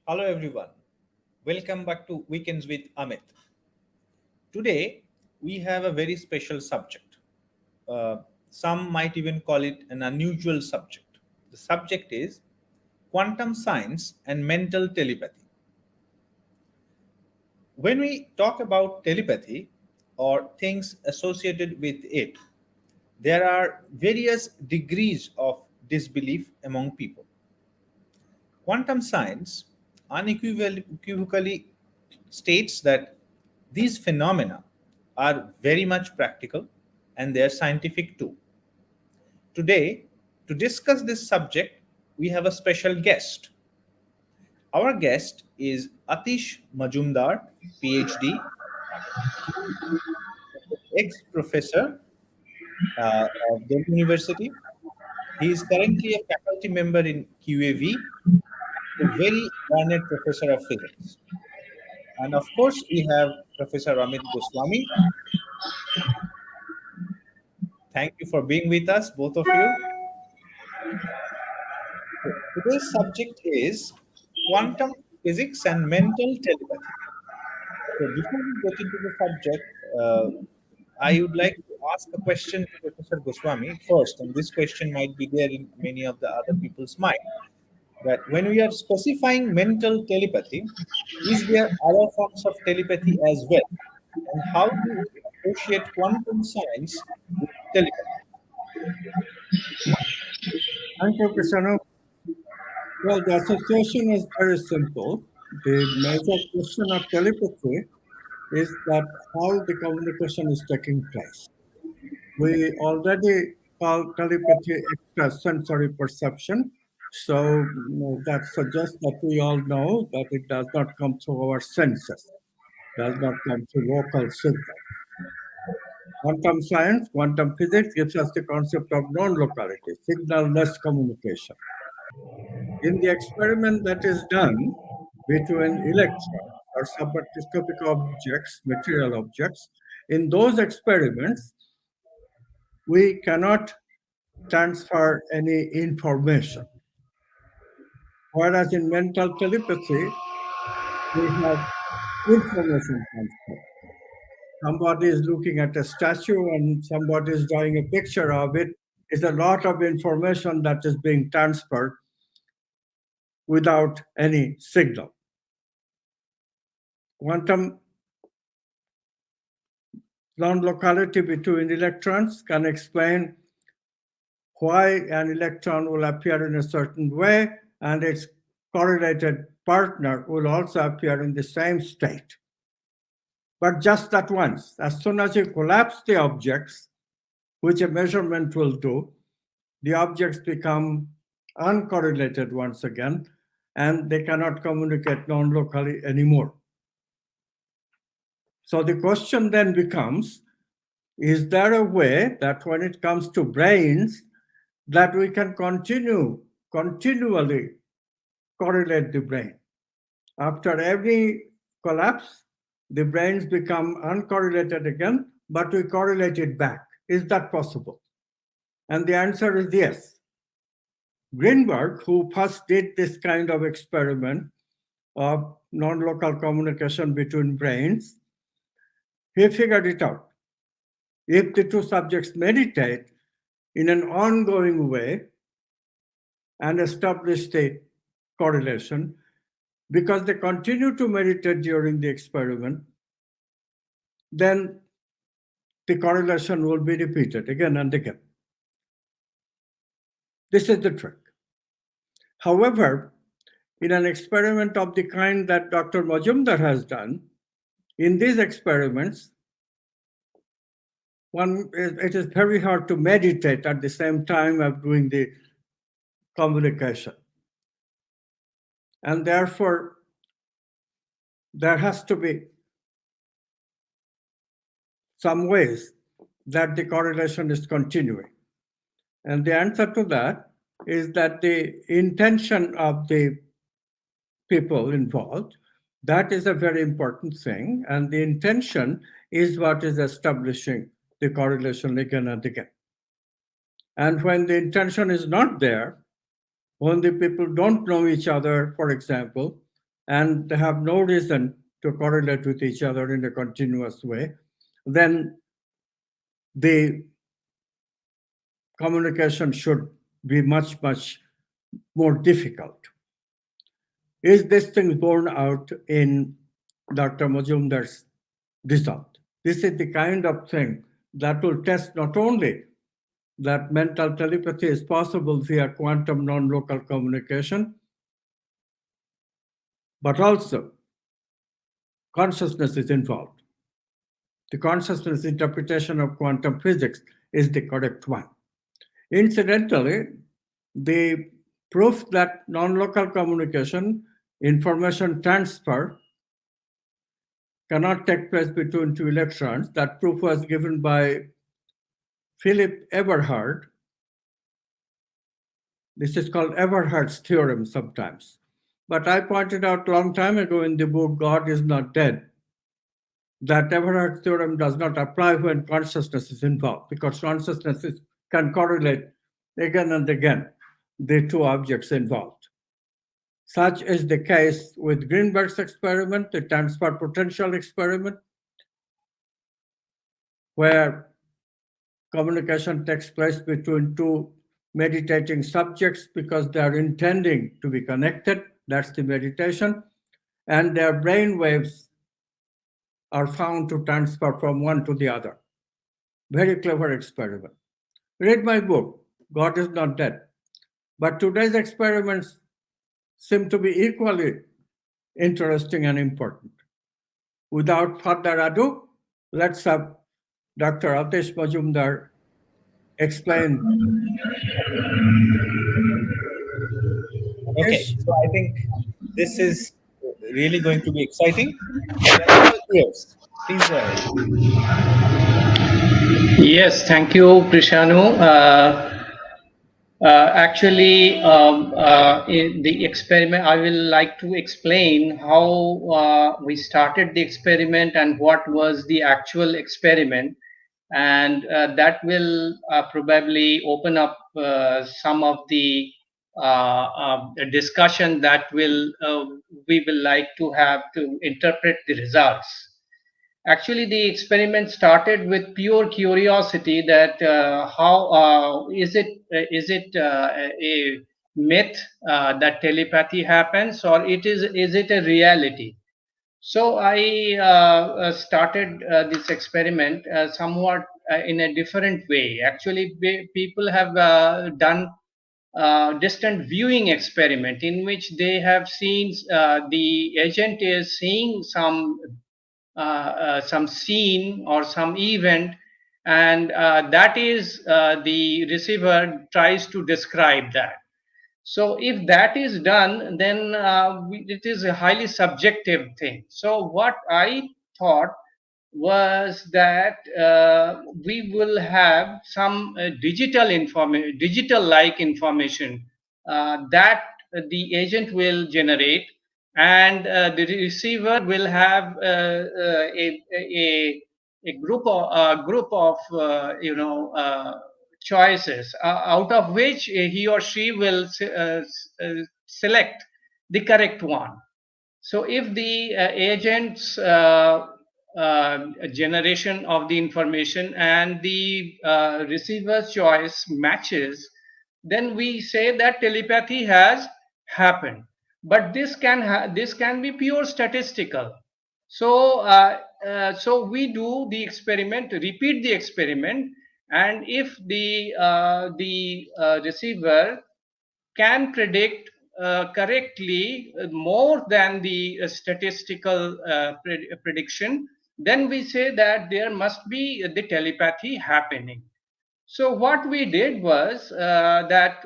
Hello everyone. Welcome back to Weekends with Amit. Today we have a very special subject. Some might even call it an unusual subject. The subject is quantum science and mental telepathy. When we talk about telepathy or things associated with it, there are various degrees of disbelief among people. Quantum science unequivocally states that these phenomena are very much practical and they are scientific too. Today, to discuss this subject, we have a special guest. Our guest is Atish Mozumder PhD, ex professor of Delhi University. He is currently a faculty member in QAV, a very learned professor of physics. And of course, we have Professor Amit Goswami. Thank you for being with us, both of you. So, today's subject is quantum physics and mental telepathy. So, before we get into the subject, I would like to ask a question to Professor Goswami first, and this question might be there in many of the other people's mind. That when we are specifying mental telepathy, is there other forms of telepathy as well? And how do we associate quantum science with telepathy? Thank you, Krishanu. Well, the association is very simple. The major question of telepathy is that how the communication is taking place. We already call telepathy extrasensory perception. So that suggests that we all know that it does not come through our senses, does not come through vocal signal. Quantum science, quantum physics gives us the concept of non-locality, signal-less communication. In the experiment that is done between electrons or submicroscopic objects, material objects, in those experiments, we cannot transfer any information. Whereas in mental telepathy, we have information transfer. Somebody is looking at a statue and somebody is drawing a picture of it. It's a lot of information that is being transferred without any signal. Quantum non-locality between electrons can explain why an electron will appear in a certain way and its correlated partner will also appear in the same state. But just that once, as soon as you collapse the objects, which a measurement will do, the objects become uncorrelated once again, and they cannot communicate non-locally anymore. So the question then becomes, is there a way that when it comes to brains, that we can continually correlate the brain? After every collapse, the brains become uncorrelated again, but we correlate it back. Is that possible? And the answer is yes. Greenberg, who first did this kind of experiment of non-local communication between brains, he figured it out. If the two subjects meditate in an ongoing way and establish the correlation, because they continue to meditate during the experiment, then the correlation will be repeated again and again. This is the trick. However, in an experiment of the kind that Dr. Mozumder has done, in these experiments, it is very hard to meditate at the same time of doing the communication. And therefore, there has to be some ways that the correlation is continuing. And the answer to that is that the intention of the people involved, that is a very important thing. And the intention is what is establishing the correlation again and again. And when the intention is not there, when the people don't know each other, for example, and they have no reason to correlate with each other in a continuous way, then the communication should be much, much more difficult. Is this thing borne out in Dr. Mozumdar's result? This is the kind of thing that will test not only that mental telepathy is possible via quantum non-local communication, but also consciousness is involved. The consciousness interpretation of quantum physics is the correct one. Incidentally, the proof that non-local communication, information transfer, cannot take place between two electrons, that proof was given by Philip Eberhard. This is called Eberhard's theorem sometimes. But I pointed out a long time ago in the book, God is Not Dead, that Eberhard's theorem does not apply when consciousness is involved, because can correlate again and again the two objects involved. Such is the case with Greenberg's experiment, the transfer potential experiment, where communication takes place between two meditating subjects because they are intending to be connected. That's the meditation. And their brain waves are found to transfer from one to the other. Very clever experiment. Read my book, God is Not Dead. But today's experiments seem to be equally interesting and important. Without further ado, let's have Dr. Atish Mozumder explain. Okay, Atish, so I think this is really going to be exciting. We are all ears. Please go ahead. Yes, thank you, Krishanu. Actually, in the experiment, I will like to explain how we started the experiment and what was the actual experiment, and that will probably open up some of the discussion that will we will like to have to interpret the results. Actually, the experiment started with pure curiosity that how is it a myth that telepathy happens, or is it a reality? So I started this experiment somewhat in a different way. Actually, people have done distant viewing experiment in which they have seen the agent is seeing some scene or some event, and that is the receiver tries to describe that. So if that is done, then it is a highly subjective thing. So what I thought was that we will have some digital like information that the agent will generate, and the receiver will have a group of choices out of which he or she will select the correct one. So if the agent's generation of the information and the receiver's choice matches, then we say that telepathy has happened. But this can be pure statistical. So so we do the experiment, repeat the experiment, and if the receiver can predict correctly more than the statistical prediction, then we say that there must be the telepathy happening. So what we did was that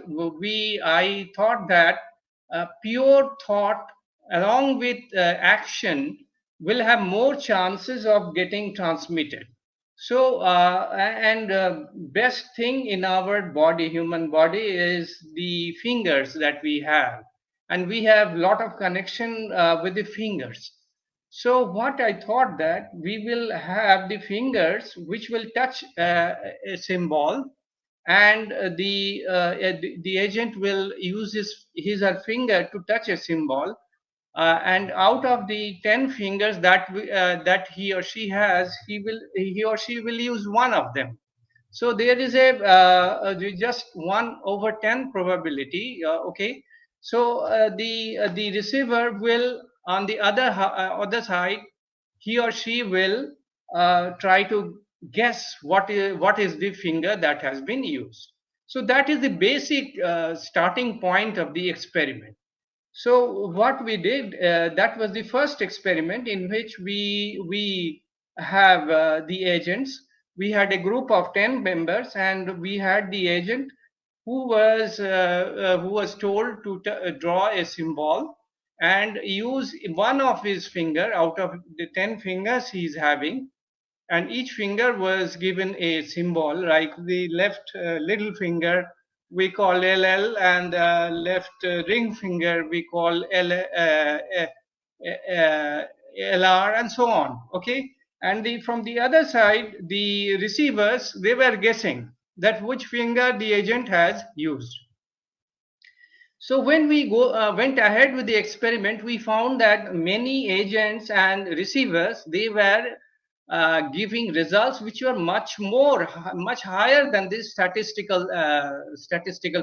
I thought that pure thought along with action will have more chances of getting transmitted. So and best thing in our body, human body, is the fingers that we have, and we have lot of connection with the fingers. So what I thought that we will have the fingers which will touch a symbol, and the agent will use his or finger to touch a symbol, and out of the 10 fingers that that he or she has, he or she will use one of them. So there is just 1/10 probability. Okay, so the receiver will, on the other side, he or she will try to guess what is the finger that has been used. So that is the basic starting point of the experiment. So what we did, that was the first experiment in which we have the agents. We had a group of 10 members, and we had the agent who was told to draw a symbol and use one of his finger out of the 10 fingers he's having, and each finger was given a symbol, like the left little finger we call LL, and left ring finger we call LR, and so on. Okay, and from the other side, the receivers, they were guessing that which finger the agent has used. So when we went ahead with the experiment, we found that many agents and receivers, they were giving results which were much higher than this statistical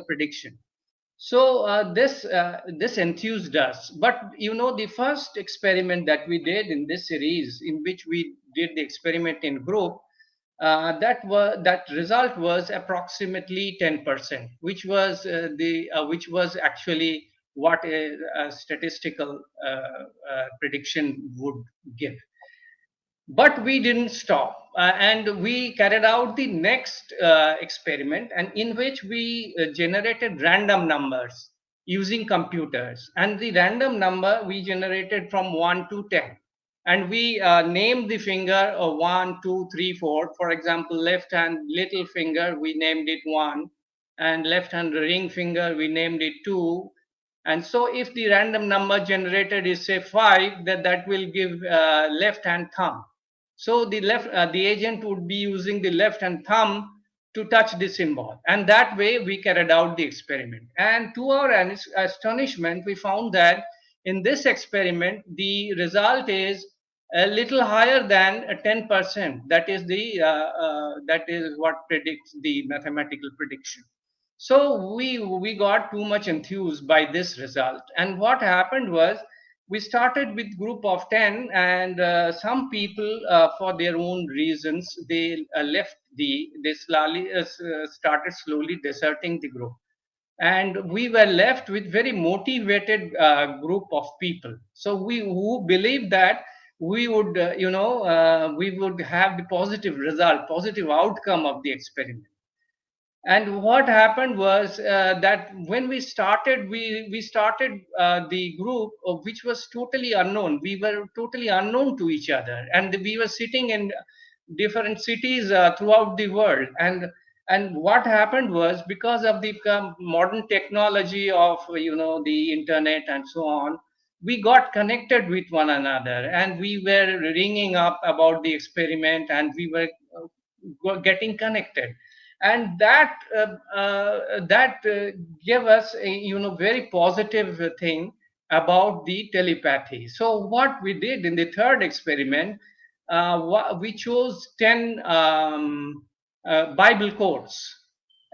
prediction. So this enthused us. But the first experiment that we did in this series, in which we did the experiment in group, that result was approximately 10%, which was actually what a statistical prediction would give. But we didn't stop, and we carried out the next experiment, and in which we generated random numbers using computers, and the random number we generated from 1 to 10, and we named the finger 1, 2, 3, 4. For example, left hand little finger, we named it 1, and left hand ring finger, we named it 2. And so if the random number generated is, say, 5, that will give left hand thumb. So the agent would be using the left hand thumb to touch the symbol, and that way we carried out the experiment. And to our astonishment, we found that in this experiment the result is a little higher than 10%. That is what predicts the mathematical prediction. So we got too much enthused by this result, and what happened was, we started with group of 10, and some people, for their own reasons, they started slowly deserting the group, and we were left with very motivated group of people. So who believed that we would have the positive outcome of the experiment. And what happened was, that when we started the group, which was totally unknown. We were totally unknown to each other, and we were sitting in different cities throughout the world. And what happened was, because of the modern technology of the internet and so on, we got connected with one another, and we were ringing up about the experiment, and we were getting connected, and that gave us a very positive thing about the telepathy. So what we did in the third experiment, we chose 10 Bible quotes,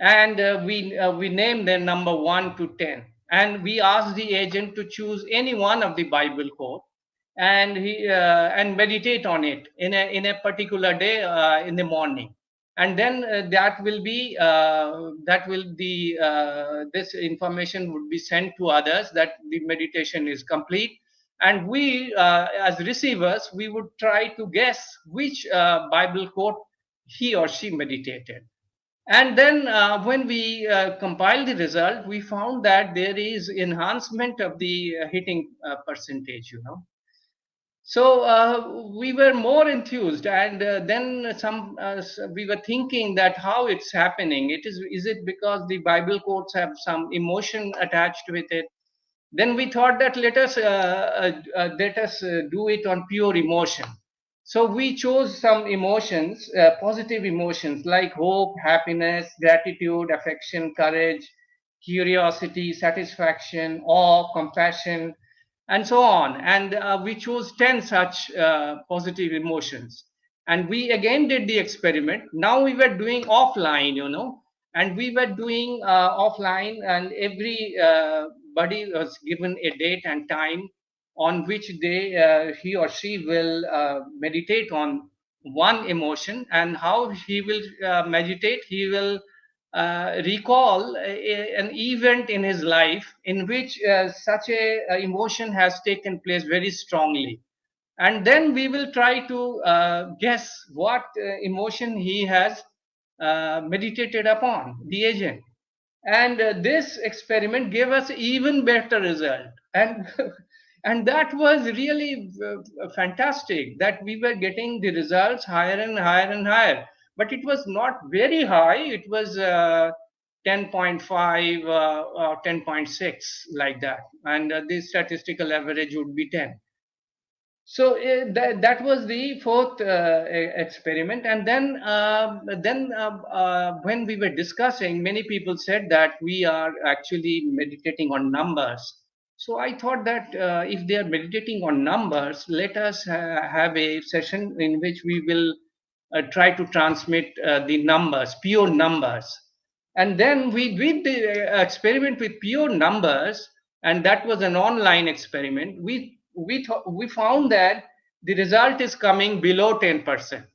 and we named them number 1 to 10, and we asked the agent to choose any one of the Bible quote, and he and meditate on it in a particular day in the morning, and then this information would be sent to others that the meditation is complete, and we as receivers, we would try to guess which Bible quote he or she meditated. And then when we compiled the result, we found that there is enhancement of the hitting percentage. So we were more enthused, and then we were thinking that how it's happening. Is it because the Bible quotes have some emotion attached with it? Then we thought that let us do it on pure emotion. So we chose some emotions, positive emotions like hope, happiness, gratitude, affection, courage, curiosity, satisfaction, awe, compassion, and so on. And we chose 10 such positive emotions. And we again did the experiment. Now we were doing offline, and we were doing offline, and every body was given a date and time on which he or she will meditate on one emotion. And how he will meditate, he will recall an event in his life in which such a emotion has taken place very strongly, and then we will try to guess what emotion he has meditated upon, the agent. And this experiment gave us even better result. And and that was really fantastic, that we were getting the results higher and higher and higher. But it was not very high. It was 10.5 or 10.6, like that. And the statistical average would be 10. So that was the fourth experiment. And then when we were discussing, many people said that we are actually meditating on numbers. So I thought that if they are meditating on numbers, let us have a session in which we will try to transmit the numbers, pure numbers. And then we did the experiment with pure numbers, and that was an online experiment. We found that the result is coming below 10%.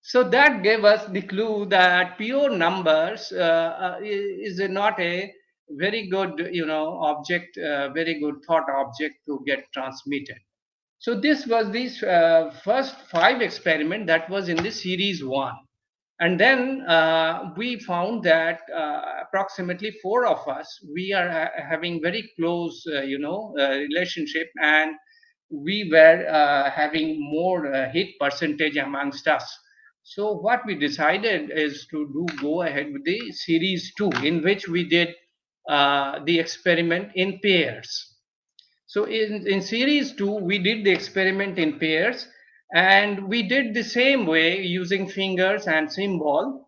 So that gave us the clue that pure numbers is not a very good, object, very good thought object to get transmitted. So this was the first 5 experiment that was in the series 1. And then we found that approximately 4 of us, we are having very close, relationship, and we were having more hit percentage amongst us. So what we decided is to go ahead with the series 2, in which we did the experiment in pairs. So in series 2, we did the experiment in pairs, and we did the same way using fingers and symbol.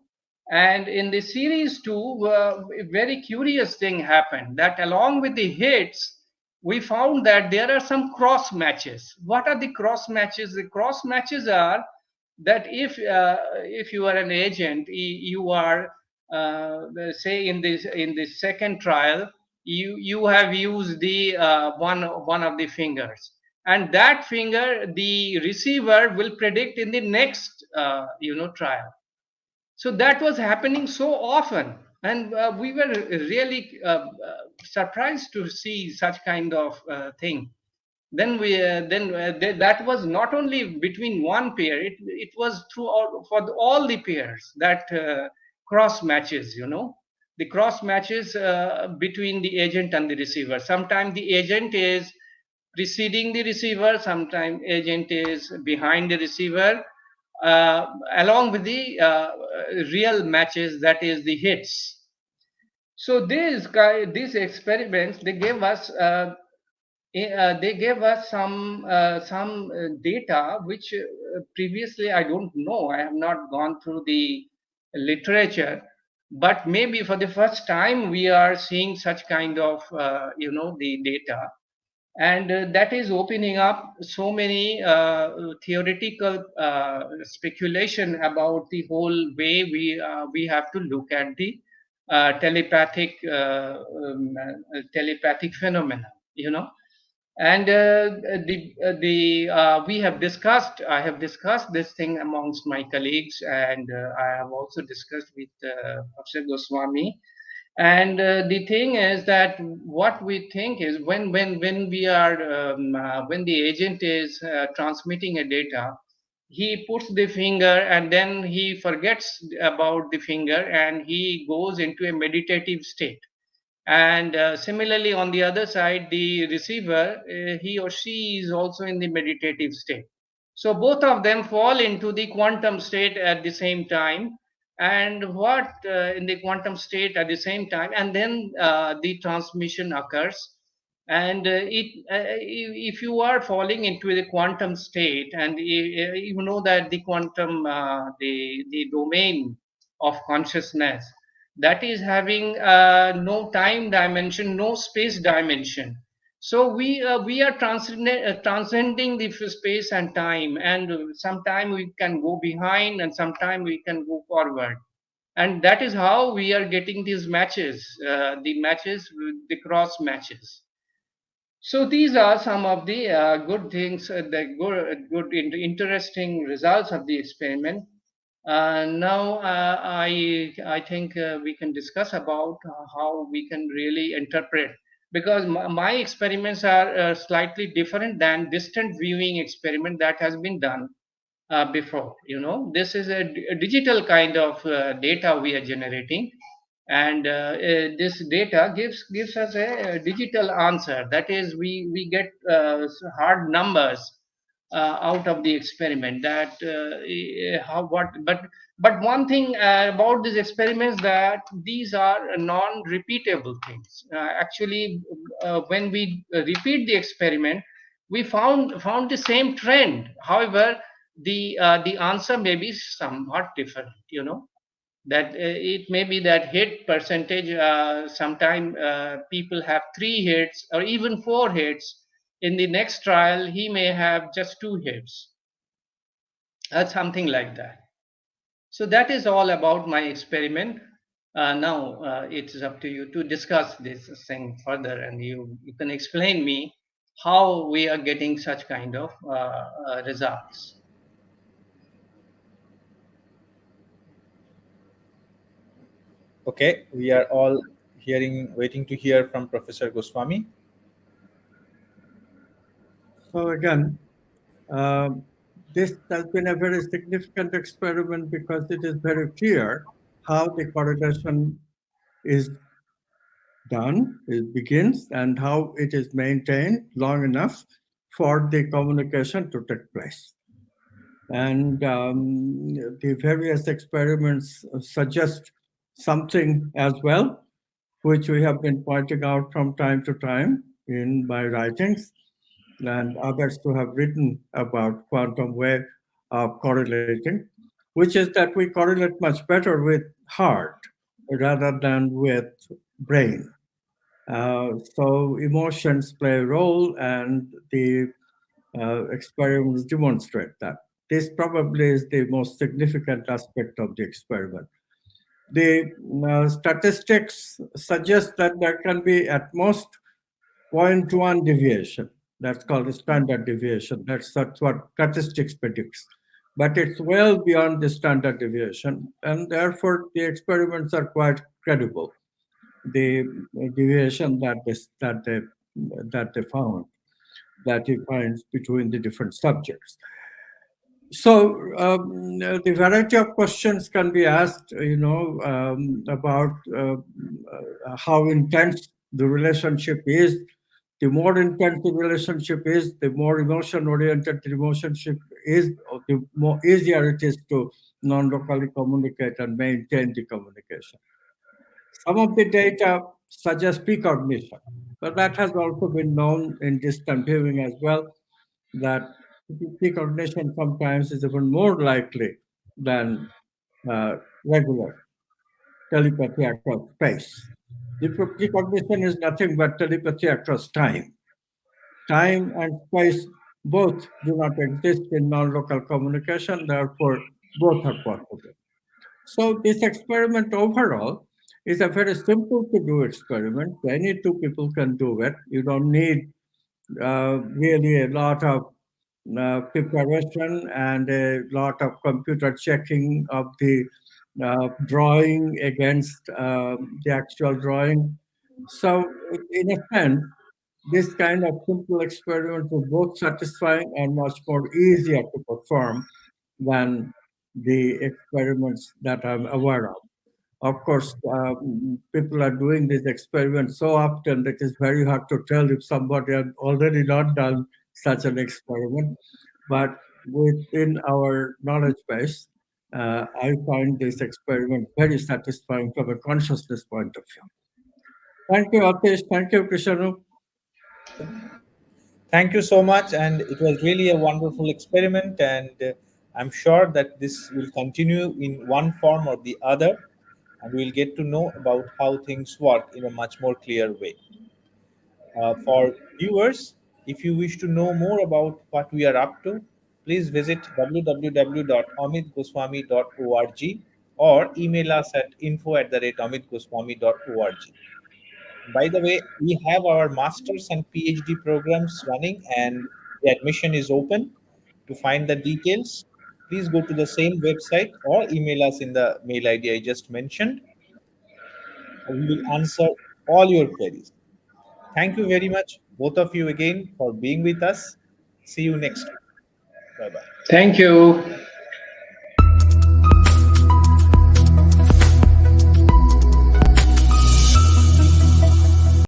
And in the series 2, a very curious thing happened, that along with the hits, we found that there are some cross matches. What are the cross matches? The cross matches are that if you are an agent, you are say in the second trial, you have used the one of the fingers, and that finger the receiver will predict in the next trial. So that was happening so often, and we were really surprised to see such kind of thing. That was not only between one pair, it was through all the pairs, that cross matches, the cross matches between the agent and the receiver. Sometimes the agent is preceding the receiver, sometimes agent is behind the receiver, along with the real matches, that is the hits. So these experiments, they gave us some data which previously I don't know. I have not gone through the literature, but maybe for the first time we are seeing such kind of the data, and that is opening up so many theoretical speculation about the whole way we have to look at the telepathic phenomena, and we have discussed I have discussed this thing amongst my colleagues, and I have also discussed with Professor Goswami. And the thing is that what we think is, when we are when the agent is transmitting a data, he puts the finger and then he forgets about the finger and he goes into a meditative state. And similarly, on the other side, the receiver, he or she is also in the meditative state. So both of them fall into the quantum state at the same time. And what in the quantum state at the same time, and then the transmission occurs. And if you are falling into the quantum state, and you know that the quantum, the domain of consciousness, that is having no time dimension, no space dimension. So we are transcending the space and time, and sometime we can go behind, and sometime we can go forward, and that is how we are getting these matches, the matches, the cross matches. So these are some of the good things, the interesting results of the experiment. Now I think we can discuss about how we can really interpret, because my experiments are slightly different than distant viewing experiment that has been done before. This is a digital kind of data we are generating, and this data gives us a digital answer. That is, we get hard numbers out of the experiment. That how what but one thing about these experiments, that these are non-repeatable things. Actually, when we repeat the experiment, we found the same trend. However, the answer may be somewhat different. That it may be that hit percentage, sometime people have 3 hits or even 4 hits. In the next trial, he may have just 2 hits, something like that. So that is all about my experiment. Now it is up to you to discuss this thing further, and you can explain me how we are getting such kind of results. Okay, we are all waiting to hear from Professor Goswami. So again, um, this has been a very significant experiment because it is very clear how the correlation is done, it begins, and how it is maintained long enough for the communication to take place. And the various experiments suggest something as well, which we have been pointing out from time to time in my writings, and others who have written about quantum way of correlating, which is that we correlate much better with heart rather than with brain. So emotions play a role, and the experiments demonstrate that. This probably is the most significant aspect of the experiment. The statistics suggest that there can be at most 0.1 deviation. That's called the standard deviation. That's what statistics predicts. But it's well beyond the standard deviation, and therefore the experiments are quite credible. The deviation that they found, that he finds between the different subjects. So the variety of questions can be asked, about how intense the relationship is. The more intense the relationship is, the more emotion-oriented the relationship is, the more easier it is to non-locally communicate and maintain the communication. Some of the data suggest precognition, but that has also been known in distant viewing as well, that precognition sometimes is even more likely than regular telepathy across space. The precognition is nothing but telepathy across time. Time and space both do not exist in non-local communication, therefore both are possible. So this experiment overall is a very simple to do experiment. Any two people can do it. You don't need really a lot of preparation and a lot of computer checking of the drawing against the actual drawing. So, in a sense, this kind of simple experiments are both satisfying and much more easier to perform than the experiments that I'm aware of. Of course, people are doing these experiments so often that it's very hard to tell if somebody had already not done such an experiment. But within our knowledge base, I find this experiment very satisfying from a consciousness point of view. Thank you, Atish. Thank you, Krishanu. Thank you so much, and it was really a wonderful experiment. And I'm sure that this will continue in one form or the other, and we'll get to know about how things work in a much more clear way. For viewers, if you wish to know more about what we are up to, please visit www.amitgoswami.org or email us at info@amitgoswami.org. By the way, we have our master's and PhD programs running, and the admission is open. To find the details, please go to the same website or email us in the mail ID I just mentioned. We will answer all your queries. Thank you very much, both of you, again for being with us. See you next week. Bye bye. Thank you.